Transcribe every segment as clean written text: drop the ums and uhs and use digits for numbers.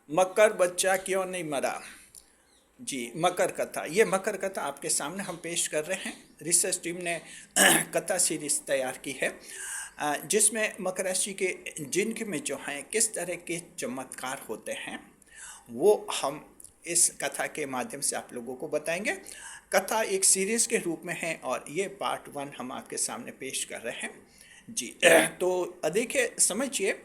मकर बच्चा क्यों नहीं मरा। जी, मकर कथा, ये मकर कथा आपके सामने हम पेश कर रहे हैं। रिसर्च टीम ने कथा सीरीज तैयार की है जिसमें मकर राशि के जिनके में जो हैं किस तरह के चमत्कार होते हैं वो हम इस कथा के माध्यम से आप लोगों को बताएंगे। कथा एक सीरीज के रूप में है और ये पार्ट 1 हम आपके सामने पेश कर रहे हैं। जी तो देखिए, समझिए,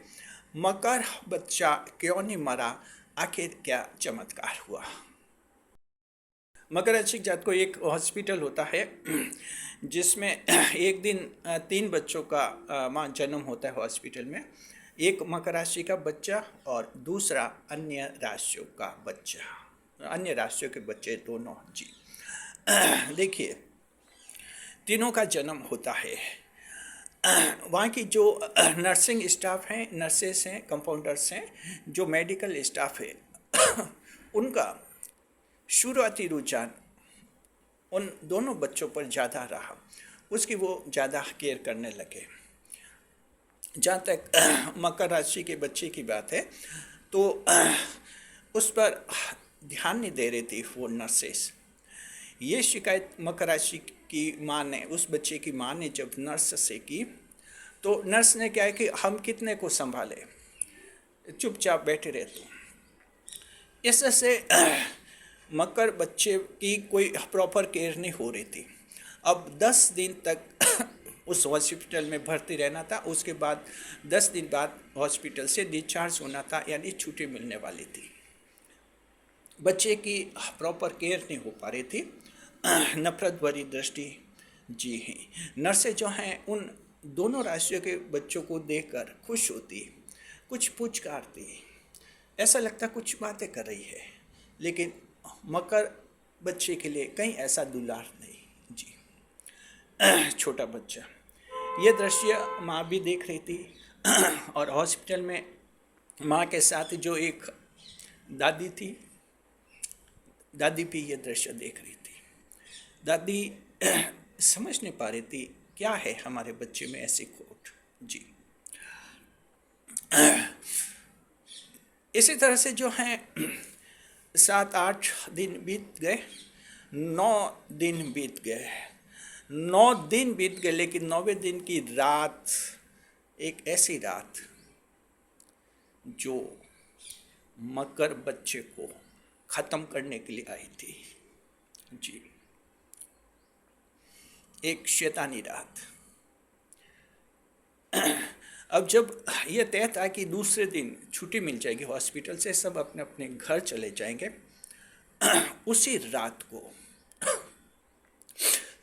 मकर बच्चा क्यों नहीं मरा, आखिर क्या चमत्कार हुआ। मकर राशि जात को एक हॉस्पिटल होता है जिसमें एक दिन 3 बच्चों का मां जन्म होता है हॉस्पिटल में। एक मकर राशि का बच्चा और दूसरा अन्य राशियों का बच्चा, अन्य राशियों के बच्चे दोनों। जी देखिए, तीनों का जन्म होता है। वहाँ की जो नर्सिंग स्टाफ हैं, नर्सेस हैं, कंपाउंडर्स हैं, जो मेडिकल स्टाफ है उनका शुरुआती रुझान उन दोनों बच्चों पर ज़्यादा रहा। उसकी वो ज़्यादा केयर करने लगे। जहाँ तक मकर राशि के बच्चे की बात है तो उस पर ध्यान नहीं दे रही थी वो नर्सेस। ये शिकायत मकर राशि की माँ ने, उस बच्चे की माँ ने जब नर्स से की तो नर्स ने क्या है कि हम कितने को संभाले, चुपचाप बैठे रहे। तो इससे मकर बच्चे की कोई प्रॉपर केयर नहीं हो रही थी। अब 10 दिन तक उस हॉस्पिटल में भर्ती रहना था। उसके बाद 10 दिन बाद हॉस्पिटल से डिस्चार्ज होना था, यानी छुट्टी मिलने वाली थी। बच्चे की प्रॉपर केयर नहीं हो पा रही थी। नफरत भरी दृष्टि, जी हाँ, नर्सें जो हैं उन दोनों राशियों के बच्चों को देखकर खुश होती, कुछ पुचकारती, ऐसा लगता कुछ बातें कर रही है, लेकिन मकर बच्चे के लिए कहीं ऐसा दुलार नहीं। जी छोटा बच्चा, ये दृश्य माँ भी देख रही थी और हॉस्पिटल में माँ के साथ जो एक दादी थी, दादी भी ये दृश्य देख रही थी। दादी समझ नहीं पा रही थी क्या है हमारे बच्चे में ऐसी खोट। जी इसी तरह से जो हैं 7-8 दिन बीत गए, 9 दिन बीत गए, 9 दिन बीत गए, लेकिन 9वें दिन की रात एक ऐसी रात जो मकर बच्चे को ख़त्म करने के लिए आई थी। जी एक शैतानी रात। अब जब ये तय था कि दूसरे दिन छुट्टी मिल जाएगी हॉस्पिटल से, सब अपने अपने घर चले जाएंगे, उसी रात को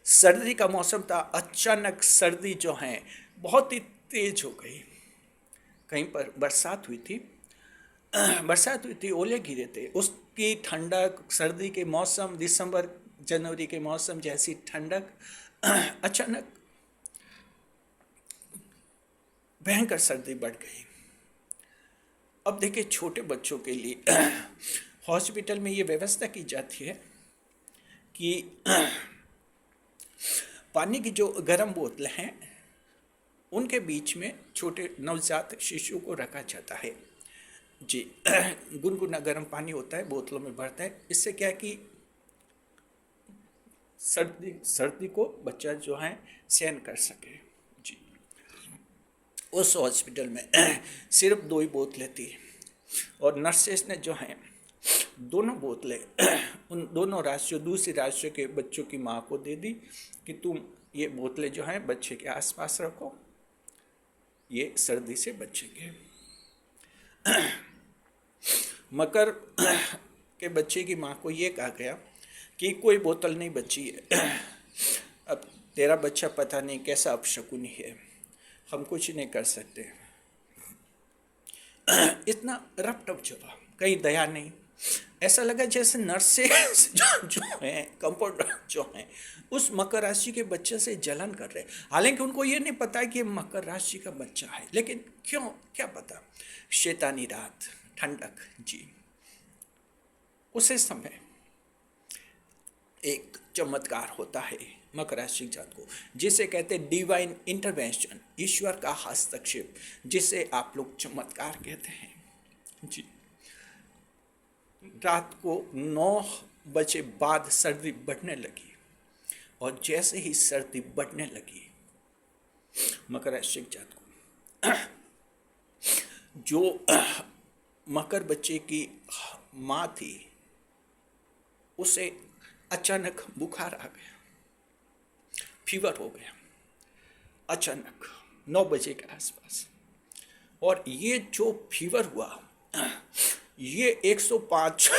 सर्दी का मौसम था। अचानक सर्दी जो है बहुत ही तेज हो गई। कहीं पर बरसात हुई थी, ओले गिरे थे। उसकी ठंडक, सर्दी के मौसम, दिसंबर जनवरी के मौसम जैसी ठंडक अचानक भयंकर सर्दी बढ़ गई। अब देखिए, छोटे बच्चों के लिए हॉस्पिटल में ये व्यवस्था की जाती है कि पानी की जो गर्म बोतलें हैं उनके बीच में छोटे नवजात शिशु को रखा जाता है। जी गुनगुना गर्म पानी होता है, बोतलों में भरता है। इससे क्या है कि सर्दी को बच्चा जो है सहन कर सके। जी उस हॉस्पिटल में सिर्फ 2 ही बोतलें थी और नर्सेस ने जो हैं दोनों बोतलें उन दोनों राशियों, दूसरी राशियों के बच्चों की माँ को दे दी कि तुम ये बोतलें जो हैं बच्चे के आसपास रखो, ये सर्दी से बचेंगे। मकर के बच्चे की माँ को ये कहा गया कि कोई बोतल नहीं बची है, अब तेरा बच्चा पता नहीं कैसा अपशकुनी है, हम कुछ नहीं कर सकते। इतना रपटप जवाब, कहीं दया नहीं। ऐसा लगा जैसे नर्सेस जो हैं, कंपाउंडर जो हैं, उस मकर राशि के बच्चे से जलन कर रहे हैं। हालांकि उनको ये नहीं पता कि ये मकर राशि का बच्चा है, लेकिन क्यों, क्या पता। शैतानी रात, ठंडक। जी उसी समय एक चमत्कार होता है मकर राशि जात को, जिसे कहते हैं डिवाइन इंटरवेंशन, ईश्वर का हस्तक्षेप, जिसे आप लोग चमत्कार कहते हैं। जी रात को 9 बजे बाद सर्दी बढ़ने लगी, और जैसे ही सर्दी बढ़ने लगी, मकर राशि के जातकों, जो मकर बच्चे की माँ थी, उसे अचानक बुखार आ गया, फीवर हो गया अचानक 9 बजे के आसपास। और ये जो फीवर हुआ, ये 105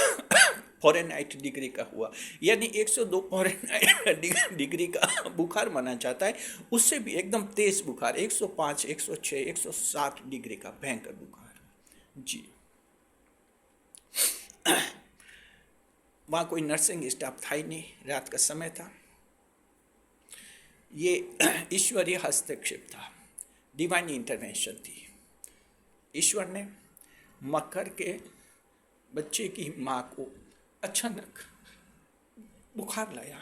फ़ारेनहाइट डिग्री का हुआ, यानी 102 फ़ारेनहाइट डिग्री का बुखार माना जाता है। उससे भी एकदम तेज बुखार, 105, 106, 107 डिग्री का भयंकर बुखार जी। वहाँ कोई नर्सिंग स्टाफ था ही नहीं, रात का समय था। ये ईश्वरीय हस्तक्षेप था, डिवाइन इंटरवेंशन थी। ईश्वर ने मकर के बच्चे की माँ को अचानक बुखार लाया।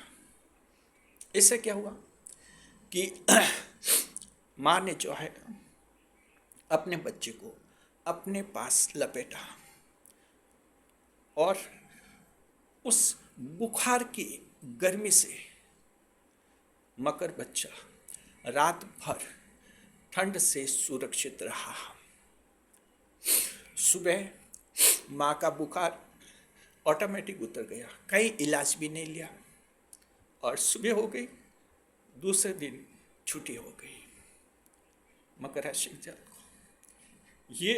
इससे क्या हुआ कि माँ ने जो है अपने बच्चे को अपने पास लपेटा, और उस बुखार की गर्मी से मकर बच्चा रात भर ठंड से सुरक्षित रहा। सुबह माँ का बुखार ऑटोमेटिक उतर गया, कहीं इलाज भी नहीं लिया, और सुबह हो गई, दूसरे दिन छुट्टी हो गई। मकर राशि के जातकों, ये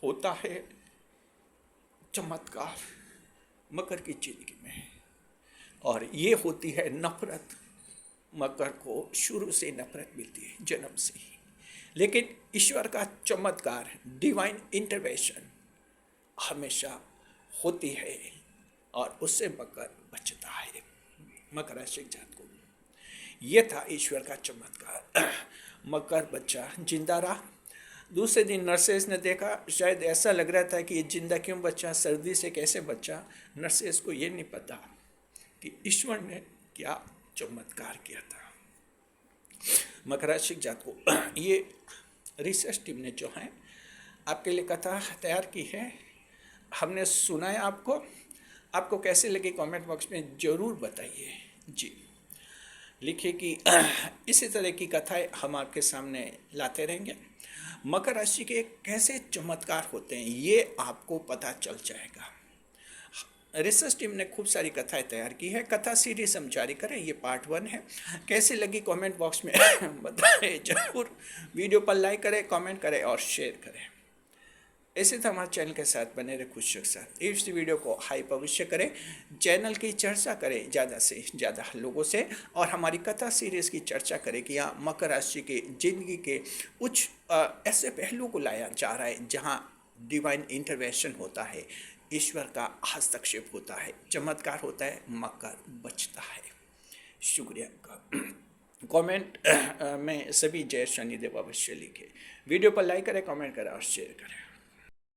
होता है चमत्कार मकर की जिंदगी में, और ये होती है नफरत। मकर को शुरू से नफरत मिलती है, जन्म से ही, लेकिन ईश्वर का चमत्कार, डिवाइन इंटरवेंशन हमेशा होती है, और उससे मकर बचता है। मकर राशि के जातकों, ये था ईश्वर का चमत्कार। मकर बच्चा जिंदा रहा। दूसरे दिन नर्सेस ने देखा, शायद ऐसा लग रहा था कि ये जिंदा क्यों बचा, सर्दी से कैसे बचा। नर्सेस को ये नहीं पता कि ईश्वर ने क्या चमत्कार किया था। मकर राशि के जातकों, ये रिसर्च टीम ने जो है आपके लिए कथा तैयार की है, हमने सुनाया आपको कैसे लगी कमेंट बॉक्स में ज़रूर बताइए जी। लिखिए कि इसी तरह की कथाएं हम आपके सामने लाते रहेंगे। मकर राशि के कैसे चमत्कार होते हैं ये आपको पता चल जाएगा। रिसर्च टीम ने खूब सारी कथाएं तैयार की है, कथा सीरीज हम जारी करें, ये पार्ट 1 है। कैसी लगी कमेंट बॉक्स में बताएं जरूर। वीडियो पर लाइक करें, कमेंट करें और शेयर करें। ऐसे तो हमारे चैनल के साथ बने रहे, खुश के साथ। इस वीडियो को हाइप अवश्य करें, चैनल की चर्चा करें ज़्यादा से ज़्यादा लोगों से, और हमारी कथा सीरीज़ की चर्चा करें कि यहाँ मकर राशि के जिंदगी के कुछ ऐसे पहलू को लाया जा रहा है जहाँ डिवाइन इंटरवेंशन होता है, ईश्वर का हस्तक्षेप होता है, चमत्कार होता है, मकर बचता है। शुक्रिया आपका। कमेंट में सभी जय शनिदेव अवश्य लिखें। वीडियो पर लाइक करें, कमेंट करें और शेयर करें।